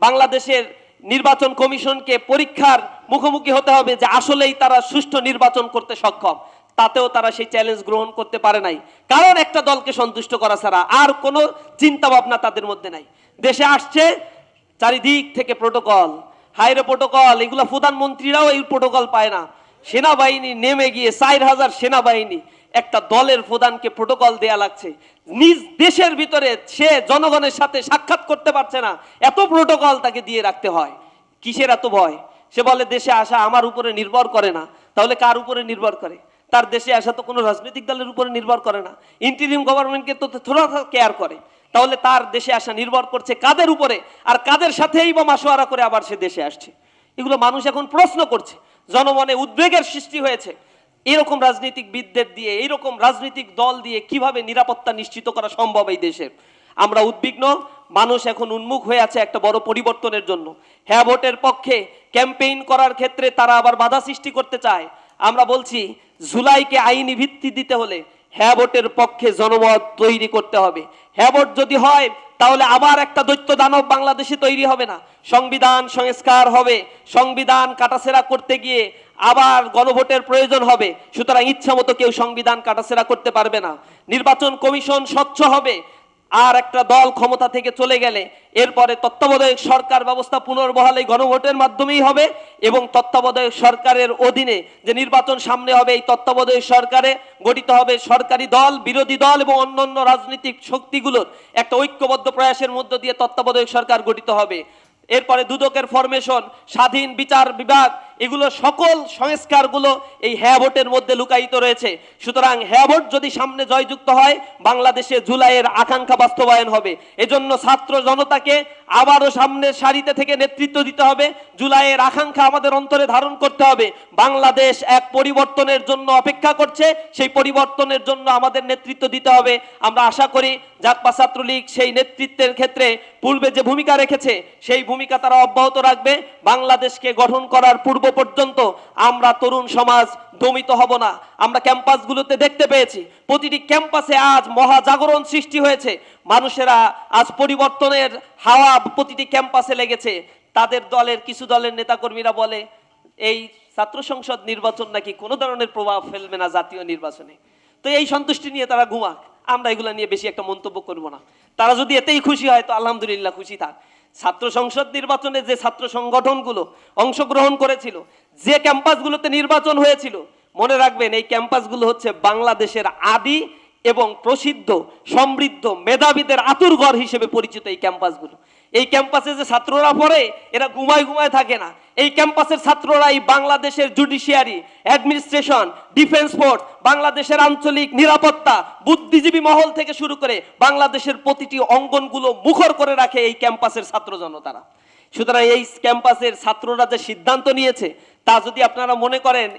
বাংলাদেশের নির্বাচন কমিশনকে পরীক্ষার মুখোমুখি হতে হবে যে আসলেই তারা সুষ্ঠু নির্বাচন করতে সক্ষম। তাতেও তারা সেই চ্যালেঞ্জ গ্রহণ করতে পারে নাই, কারণ একটা দলকে সন্তুষ্ট করা ছাড়া আর কোনো চিন্তা ভাবনা তাদের মধ্যে নাই। দেশে আসছে চারিদিক থেকে প্রোটোকল, হাইরে প্রোটোকল, এগুলো প্রধানমন্ত্রীরাও এই প্রোটোকল পায় না। সেনাবাহিনী নেমে গিয়ে 4000 সেনাবাহিনী একটা দলের প্রধানকে প্রোটোকল দেয়া লাগছে। নিজ দেশের ভিতরে সে জনগণের সাথে সাক্ষাৎ করতে পারছে না, এত প্রোটোকল তাকে দিয়ে রাখতে হয়। কিসের এত ভয়? সে বলে দেশে আসা আমার উপরে নির্ভর করে না। তাহলে কার উপরে নির্ভর করে? তার দেশে আসা তো কোনো রাজনৈতিক দলের উপরে নির্ভর করে না, ইন্টারিম গভর্নমেন্টকে তো থোড়া কেয়ার করে। তাহলে তার দেশে আসা নির্ভর করছে কাদের উপরে, আর কাদের সাথেই বা মাসোয়ারা করে আবার সে দেশে আসছে? এগুলো মানুষ এখন প্রশ্ন করছে, জনমনে উদ্বেগের সৃষ্টি হয়েছে। এরকম রাজনীতিকবিদদের দিয়ে, এইরকম রাজনৈতিক দল দিয়ে কিভাবে নিরাপত্তা নিশ্চিত করা সম্ভব এই দেশের? আমরা উদ্বিগ্ন। মানুষ এখন উন্মুখ হয়ে আছে একটা বড় পরিবর্তনের জন্য। হ্যাঁ ভোটের পক্ষে ক্যাম্পেইন করার ক্ষেত্রে তারা আবার বাধা সৃষ্টি করতে চায়। আমরা বলছি জুলাইকে আইনি ভিত্তি দিতে হলে হ্যাঁ ভোটের পক্ষে জনমত তৈরি করতে হবে। হ্যাঁ ভোট যদি হয় তাহলে আবার একটা দৈত্য দানব বাংলাদেশে তৈরি হবে না, সংবিধান সংস্কার হবে, সংবিধান কাটাছেড়া করতে গিয়ে আবার গণভোটের প্রয়োজন হবে। সুতরাং ইচ্ছা মতো কেউ সংবিধান কাটাছেড়া করতে পারবে না। নির্বাচন কমিশন স্বচ্ছ হবে। আর একটা দল ক্ষমতা থেকে চলে গেলে এরপরে তত্ত্বাবধায়ক সরকার ব্যবস্থা পুনর্বহাল এই গণভোটের মাধ্যমেই হবে, এবং তত্ত্বাবধায়ক সরকারের অধীনে যে নির্বাচন সামনে হবে এই তত্ত্বাবধায়ক সরকারে গঠিত হবে সরকারি দল, বিরোধী দল এবং অন্যান্য রাজনৈতিক শক্তিগুলোর একটা ঐক্যবদ্ধ প্রয়াসের মধ্য দিয়ে তত্ত্বাবধায়ক সরকার গঠিত হবে। এরপরে দুদকের ফরমেশন, স্বাধীন বিচার বিভাগ, এগুলো সকল সংস্কারগুলো এই হ্যাঁ ভোটের মধ্যে লুকায়িত রয়েছে। সুতরাং হ্যাঁ ভোট যদি সামনে জয়যুক্ত হয় বাংলাদেশে জুলাইয়ের আকাঙ্ক্ষা বাস্তবায়ন হবে। এজন্য ছাত্র জনতাকে আবারও সামনের সারিতে থেকে নেতৃত্ব দিতে হবে। জুলাইয়ের আকাঙ্ক্ষা আমাদের অন্তরে ধারণ করতে হবে। বাংলাদেশ এক পরিবর্তনের জন্য অপেক্ষা করছে, সেই পরিবর্তনের জন্য আমাদের নেতৃত্ব দিতে হবে। আমরা আশা করি জাকপা ছাত্রলীগ সেই নেতৃত্বের ক্ষেত্রে পূর্বে যে ভূমিকা রেখেছে সেই ভূমিকা তারা অব্যাহত রাখবে। বাংলাদেশকে গঠন করার পূর্ব পর্যন্ত আমরা তরুণ সমাজ দমিত হব না। আমরা ক্যাম্পাসগুলোতে দেখতে পেয়েছি, প্রতিটি ক্যাম্পাসে আজ মহাজাগরণ সৃষ্টি হয়েছে। মানুষেরা আজ পরিবর্তনের হাওয়া প্রতিটি ক্যাম্পাসে লেগেছে। তাদের দলের কিছু দলের নেতাকর্মীরা বলে এই ছাত্র সংসদ নির্বাচন নাকি কোনো ধরনের প্রভাব ফেলবে না জাতীয় নির্বাচনে। তো এই সন্তুষ্টি নিয়ে তারা ঘুমাক, আমরা এগুলো নিয়ে বেশি একটা মন্তব্য করব না। তারা যদি এতেই খুশি হয় তো আলহামদুলিল্লাহ, খুশি থাক। ছাত্র সংসদ নির্বাচনে যে ছাত্র সংগঠনগুলো অংশগ্রহণ করেছিল, যে ক্যাম্পাসগুলোতে নির্বাচন হয়েছিল, মনে রাখবেন এই ক্যাম্পাসগুলো হচ্ছে বাংলাদেশের আদি এবং প্রসিদ্ধ সমৃদ্ধ মেধাবীদের আতুরঘর হিসেবে পরিচিত এই ক্যাম্পাসগুলো। এই ক্যাম্পাসে যে ছাত্ররা পড়ে এরা ঘুমায় থাকে না। এই ক্যাম্পাসের ছাত্ররাই বাংলাদেশের জুডিশিয়ারি, অ্যাডমিনিস্ট্রেশন, ডিফেন্স ফোর্স, বাংলাদেশের আঞ্চলিক নিরাপত্তা, বুদ্ধিজীবী মহল থেকে শুরু করে বাংলাদেশের প্রতিটি অঙ্গনগুলো মুখর করে রাখে এই ক্যাম্পাসের ছাত্র জনতারা। সুতরাং এই ক্যাম্পাসের ছাত্ররা যে সিদ্ধান্ত নিয়েছে তা যদি আপনারা মনে করেন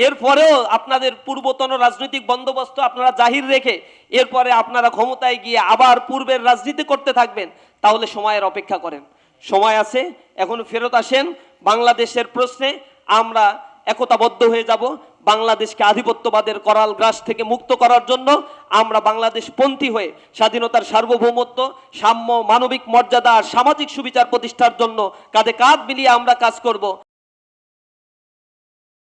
এরপরেও আপনাদের পূর্বতন রাজনৈতিক বন্দোবস্ত আপনারা জাহির রেখে এরপরে আপনারা ক্ষমতায় গিয়ে আবার পূর্বের রাজনীতি করতে থাকবেন, তাহলে সময়ের অপেক্ষা করেন। সময় আছে, এখন ফেরত আসেন। বাংলাদেশের প্রশ্নে আমরা একতাবদ্ধ হয়ে যাব। বাংলাদেশকে আধিপত্যবাদের করাল গ্রাস থেকে মুক্ত করার জন্য আমরা বাংলাদেশপন্থী হয়ে স্বাধীনতার সার্বভৌমত্ব, সাম্য, মানবিক মর্যাদা আর সামাজিক সুবিচার প্রতিষ্ঠার জন্য কাঁধে কাঁধ মিলিয়ে আমরা কাজ করব।